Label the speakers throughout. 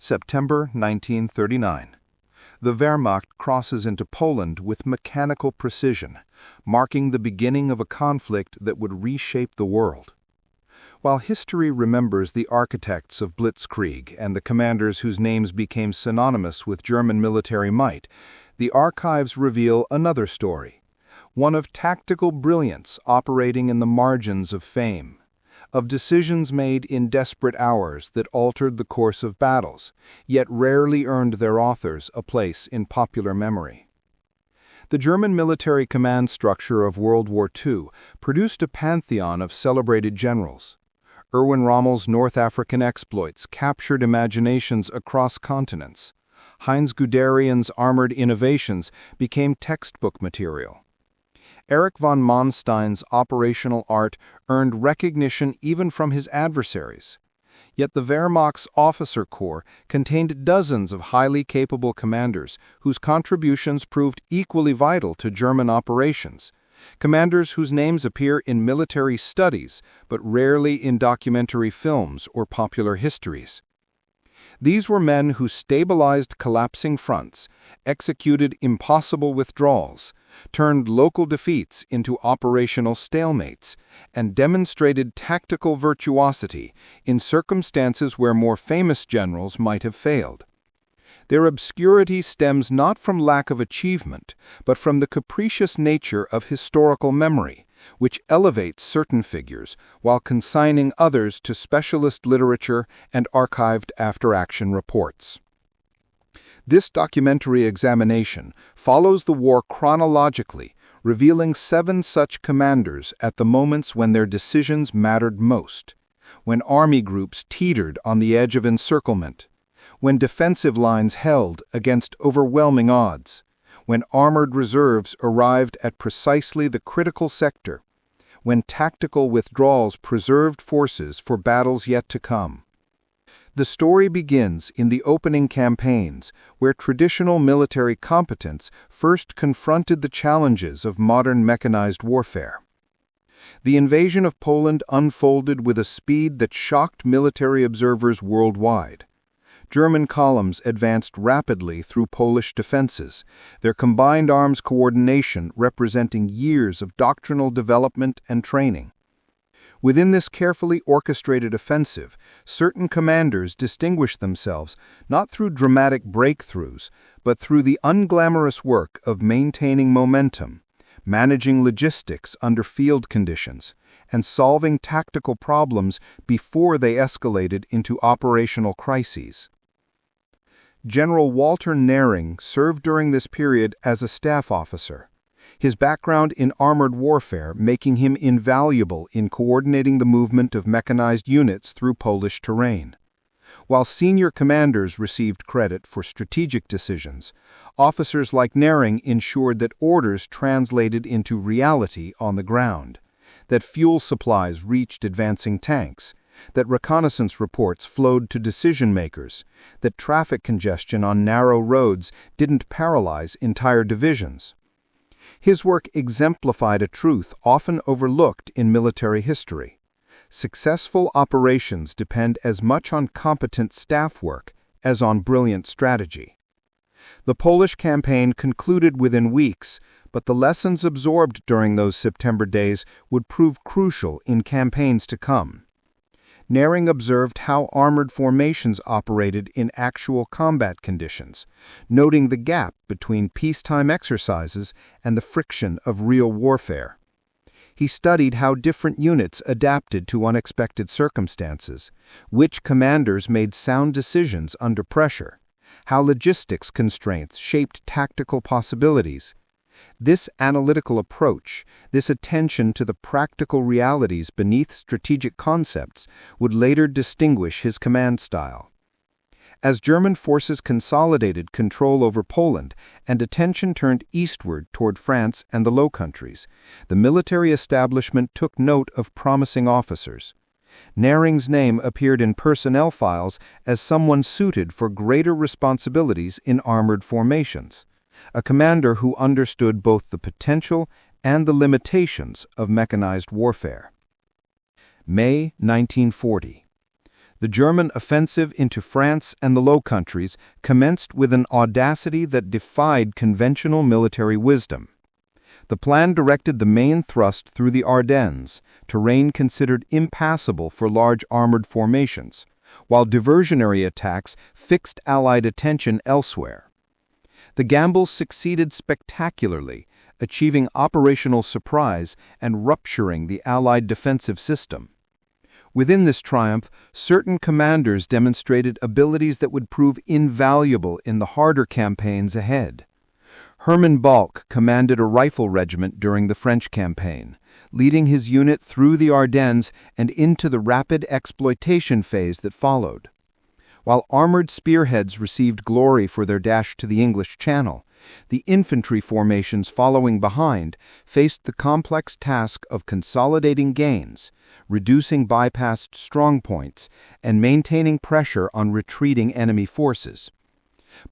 Speaker 1: September 1939. The Wehrmacht crosses into Poland with mechanical precision, marking the beginning of a conflict that would reshape the world. While history remembers the architects of Blitzkrieg and the commanders whose names became synonymous with German military might, the archives reveal another story, one of tactical brilliance operating in the margins of fame, of decisions made in desperate hours that altered the course of battles, yet rarely earned their authors a place in popular memory. The German military command structure of World War II produced a pantheon of celebrated generals. Erwin Rommel's North African exploits captured imaginations across continents. Heinz Guderian's armored innovations became textbook material. Erich von Manstein's operational art earned recognition even from his adversaries. Yet the Wehrmacht's officer corps contained dozens of highly capable commanders whose contributions proved equally vital to German operations, commanders whose names appear in military studies but rarely in documentary films or popular histories. These were men who stabilized collapsing fronts, executed impossible withdrawals, turned local defeats into operational stalemates, and demonstrated tactical virtuosity in circumstances where more famous generals might have failed. Their obscurity stems not from lack of achievement, but from the capricious nature of historical memory, which elevates certain figures while consigning others to specialist literature and archived after-action reports. This documentary examination follows the war chronologically, revealing 7 such commanders at the moments when their decisions mattered most, when army groups teetered on the edge of encirclement, when defensive lines held against overwhelming odds, when armored reserves arrived at precisely the critical sector, when tactical withdrawals preserved forces for battles yet to come. The story begins in the opening campaigns, where traditional military competence first confronted the challenges of modern mechanized warfare. The invasion of Poland unfolded with a speed that shocked military observers worldwide. German columns advanced rapidly through Polish defenses, their combined arms coordination representing years of doctrinal development and training. Within this carefully orchestrated offensive, certain commanders distinguished themselves not through dramatic breakthroughs, but through the unglamorous work of maintaining momentum, managing logistics under field conditions, and solving tactical problems before they escalated into operational crises. General Walter Knering served during this period as a staff officer, his background in armored warfare making him invaluable in coordinating the movement of mechanized units through Polish terrain. While senior commanders received credit for strategic decisions, officers like Knering ensured that orders translated into reality on the ground, that fuel supplies reached advancing tanks, that reconnaissance reports flowed to decision-makers, that traffic congestion on narrow roads didn't paralyze entire divisions. His work exemplified a truth often overlooked in military history. Successful operations depend as much on competent staff work as on brilliant strategy. The Polish campaign concluded within weeks, but the lessons absorbed during those September days would prove crucial in campaigns to come. Knering observed how armored formations operated in actual combat conditions, noting the gap between peacetime exercises and the friction of real warfare. He studied how different units adapted to unexpected circumstances, which commanders made sound decisions under pressure, how logistics constraints shaped tactical possibilities. This analytical approach, this attention to the practical realities beneath strategic concepts, would later distinguish his command style. As German forces consolidated control over Poland and attention turned eastward toward France and the Low Countries, the military establishment took note of promising officers. Knering's name appeared in personnel files as someone suited for greater responsibilities in armored formations, a commander who understood both the potential and the limitations of mechanized warfare. May 1940. The German offensive into France and the Low Countries commenced with an audacity that defied conventional military wisdom. The plan directed the main thrust through the Ardennes, terrain considered impassable for large armored formations, while diversionary attacks fixed Allied attention elsewhere. The gambles succeeded spectacularly, achieving operational surprise and rupturing the Allied defensive system. Within this triumph, certain commanders demonstrated abilities that would prove invaluable in the harder campaigns ahead. Hermann Balck commanded a rifle regiment during the French campaign, leading his unit through the Ardennes and into the rapid exploitation phase that followed. While armored spearheads received glory for their dash to the English Channel, the infantry formations following behind faced the complex task of consolidating gains, reducing bypassed strongpoints, and maintaining pressure on retreating enemy forces.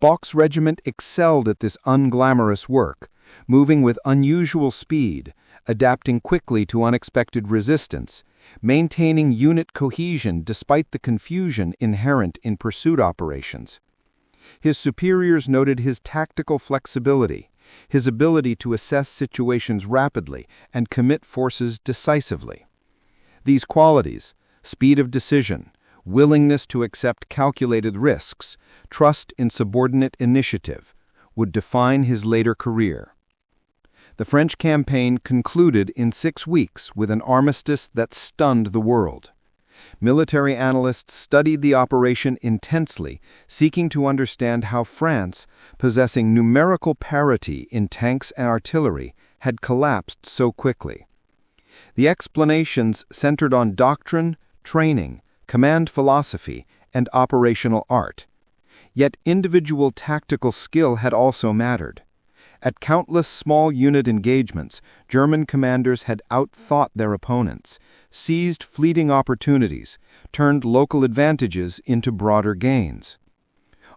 Speaker 1: Balck's regiment excelled at this unglamorous work, moving with unusual speed, adapting quickly to unexpected resistance, maintaining unit cohesion despite the confusion inherent in pursuit operations. His superiors noted his tactical flexibility, his ability to assess situations rapidly and commit forces decisively. These qualities, speed of decision, willingness to accept calculated risks, trust in subordinate initiative, would define his later career. The French campaign concluded in 6 weeks with an armistice that stunned the world. Military analysts studied the operation intensely, seeking to understand how France, possessing numerical parity in tanks and artillery, had collapsed so quickly. The explanations centered on doctrine, training, command philosophy, and operational art. Yet individual tactical skill had also mattered. At countless small unit engagements, German commanders had outthought their opponents, seized fleeting opportunities, turned local advantages into broader gains.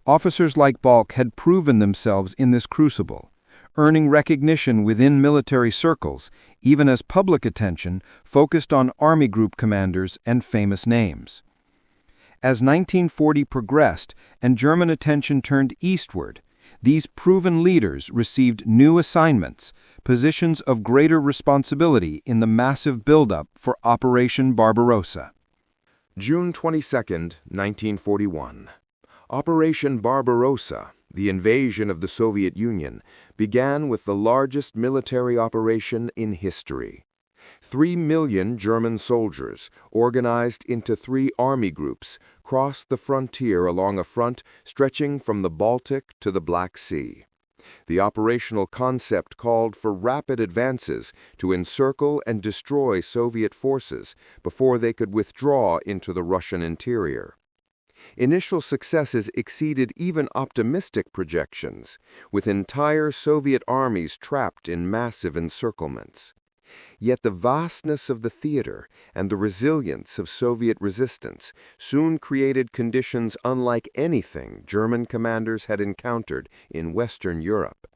Speaker 1: Officers like Balck had proven themselves in this crucible, earning recognition within military circles, even as public attention focused on army group commanders and famous names. As 1940 progressed and German attention turned eastward, these proven leaders received new assignments, positions of greater responsibility in the massive buildup for Operation Barbarossa.
Speaker 2: June 22, 1941. Operation Barbarossa, the invasion of the Soviet Union, began with the largest military operation in history. 3 million German soldiers, organized into 3 army groups, crossed the frontier along a front stretching from the Baltic to the Black Sea. The operational concept called for rapid advances to encircle and destroy Soviet forces before they could withdraw into the Russian interior. Initial successes exceeded even optimistic projections, with entire Soviet armies trapped in massive encirclements. Yet the vastness of the theater and the resilience of Soviet resistance soon created conditions unlike anything German commanders had encountered in Western Europe.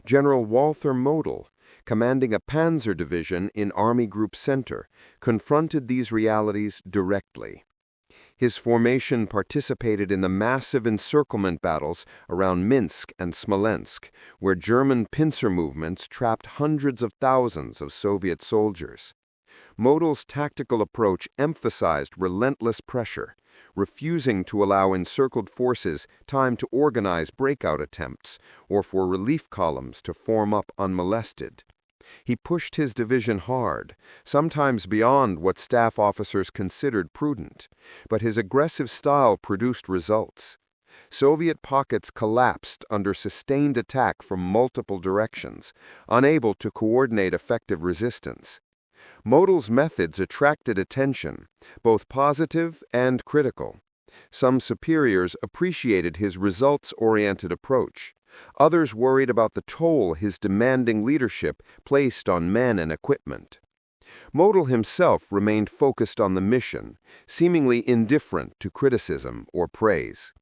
Speaker 2: General Walther Model, commanding a panzer division in Army Group Center, confronted these realities directly. His formation participated in the massive encirclement battles around Minsk and Smolensk, where German pincer movements trapped hundreds of thousands of Soviet soldiers. Model's tactical approach emphasized relentless pressure, refusing to allow encircled forces time to organize breakout attempts or for relief columns to form up unmolested. He pushed his division hard, sometimes beyond what staff officers considered prudent, but his aggressive style produced results. Soviet pockets collapsed under sustained attack from multiple directions, unable to coordinate effective resistance. Model's methods attracted attention, both positive and critical. Some superiors appreciated his results-oriented approach. Others worried about the toll his demanding leadership placed on men and equipment. Model himself remained focused on the mission, seemingly indifferent to criticism or praise.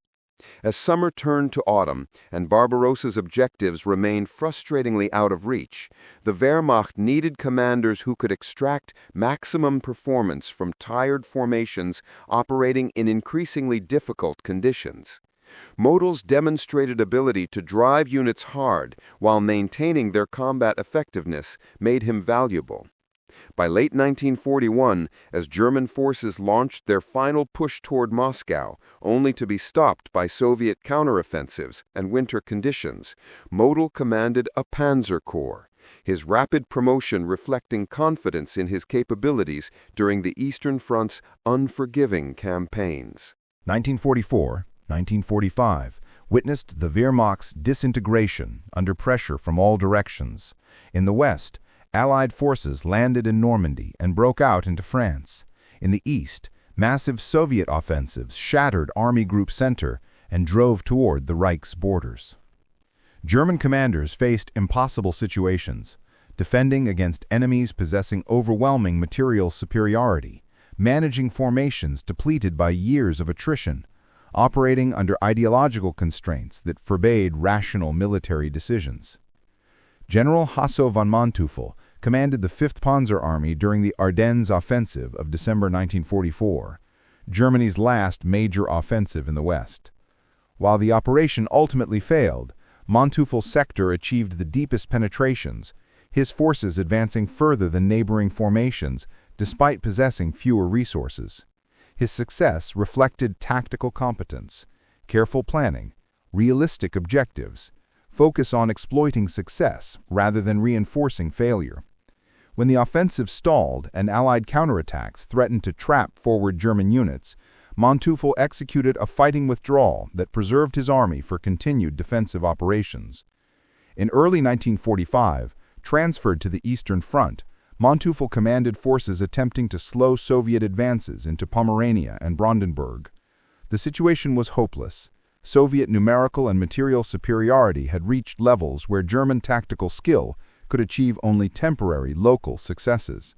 Speaker 2: As summer turned to autumn and Barbarossa's objectives remained frustratingly out of reach, the Wehrmacht needed commanders who could extract maximum performance from tired formations operating in increasingly difficult conditions. Model's demonstrated ability to drive units hard while maintaining their combat effectiveness made him valuable. By late 1941, as German forces launched their final push toward Moscow, only to be stopped by Soviet counteroffensives and winter conditions, Model commanded a Panzer Corps, his rapid promotion reflecting confidence in his capabilities during the Eastern Front's unforgiving campaigns.
Speaker 1: 1944-1945 witnessed the Wehrmacht's disintegration under pressure from all directions. In the West, Allied forces landed in Normandy and broke out into France. In the East, massive Soviet offensives shattered Army Group Center and drove toward the Reich's borders. German commanders faced impossible situations, defending against enemies possessing overwhelming material superiority, managing formations depleted by years of attrition, operating under ideological constraints that forbade rational military decisions. General Hasso von Manteuffel commanded the 5th Panzer Army during the Ardennes Offensive of December 1944, Germany's last major offensive in the West. While the operation ultimately failed, Manteuffel's sector achieved the deepest penetrations, his forces advancing further than neighboring formations despite possessing fewer resources. His success reflected tactical competence, careful planning, realistic objectives, focus on exploiting success rather than reinforcing failure. When the offensive stalled and Allied counterattacks threatened to trap forward German units, Manteuffel executed a fighting withdrawal that preserved his army for continued defensive operations. In early 1945, transferred to the Eastern Front, Manteuffel commanded forces attempting to slow Soviet advances into Pomerania and Brandenburg. The situation was hopeless. Soviet numerical and material superiority had reached levels where German tactical skill could achieve only temporary local successes.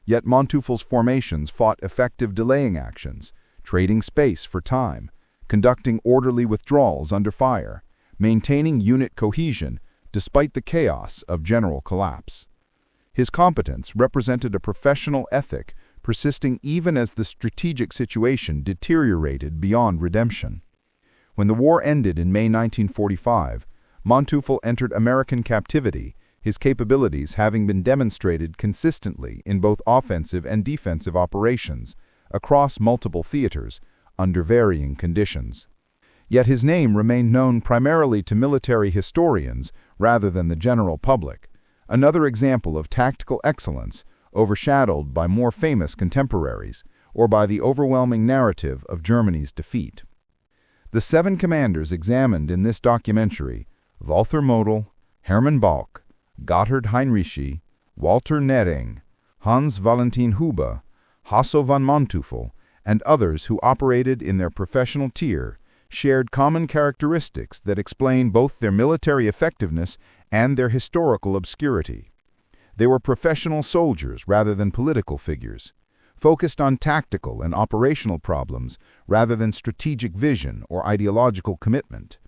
Speaker 1: Yet Manteuffel's formations fought effective delaying actions, trading space for time, conducting orderly withdrawals under fire, maintaining unit cohesion despite the chaos of general collapse. His competence represented a professional ethic persisting even as the strategic situation deteriorated beyond redemption. When the war ended in May 1945, Manteuffel entered American captivity, his capabilities having been demonstrated consistently in both offensive and defensive operations across multiple theaters under varying conditions. Yet his name remained known primarily to military historians rather than the general public, another example of tactical excellence overshadowed by more famous contemporaries or by the overwhelming narrative of Germany's defeat. The 7 commanders examined in this documentary, Walther Model, Hermann Balck, Gotthard Heinrichi, Walter Nering, Hans Valentin Hube, Hasso von Manteuffel, and others who operated in their professional tier, shared common characteristics that explain both their military effectiveness and their historical obscurity. They were professional soldiers rather than political figures, focused on tactical and operational problems rather than strategic vision or ideological commitment.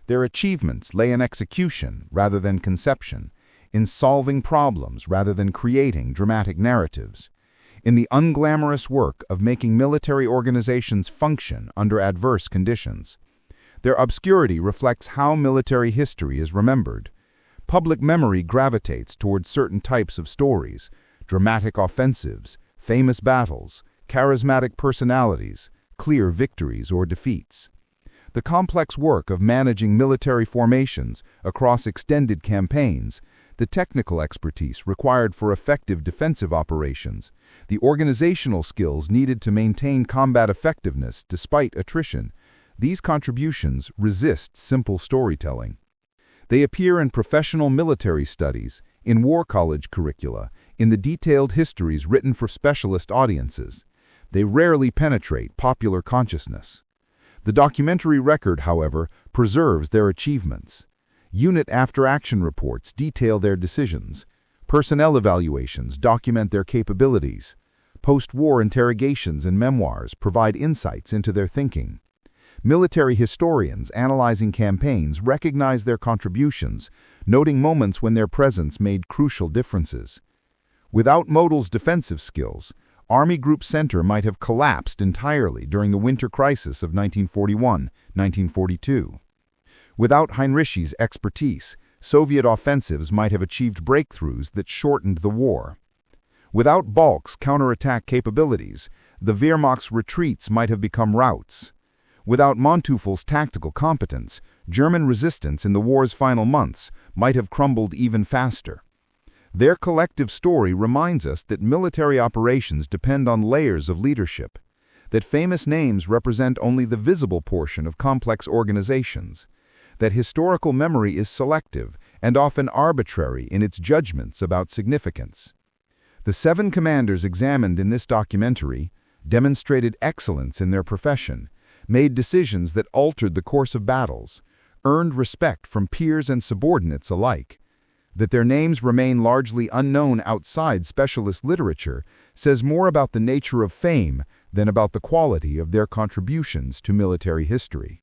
Speaker 1: Their achievements lay in execution rather than conception, in solving problems rather than creating dramatic narratives, in the unglamorous work of making military organizations function under adverse conditions. Their obscurity reflects how military history is remembered. Public memory gravitates towards certain types of stories, dramatic offensives, famous battles, charismatic personalities, clear victories or defeats. The complex work of managing military formations across extended campaigns, the technical expertise required for effective defensive operations, the organizational skills needed to maintain combat effectiveness despite attrition, these contributions resist simple storytelling. They appear in professional military studies, in war college curricula, in the detailed histories written for specialist audiences. They rarely penetrate popular consciousness. The documentary record, however, preserves their achievements. Unit after-action reports detail their decisions. Personnel evaluations document their capabilities. Post-war interrogations and memoirs provide insights into their thinking. Military historians analyzing campaigns recognize their contributions, noting moments when their presence made crucial differences. Without Modell's defensive skills, Army Group Center might have collapsed entirely during the winter crisis of 1941-1942. Without Heinrich's expertise, Soviet offensives might have achieved breakthroughs that shortened the war. Without Balk's counterattack capabilities, the Wehrmacht's retreats might have become routs. Without Monteufel's tactical competence, German resistance in the war's final months might have crumbled even faster. Their collective story reminds us that military operations depend on layers of leadership, that famous names represent only the visible portion of complex organizations, that historical memory is selective and often arbitrary in its judgments about significance. The 7 commanders examined in this documentary demonstrated excellence in their profession, made decisions that altered the course of battles, earned respect from peers and subordinates alike. That their names remain largely unknown outside specialist literature says more about the nature of fame than about the quality of their contributions to military history.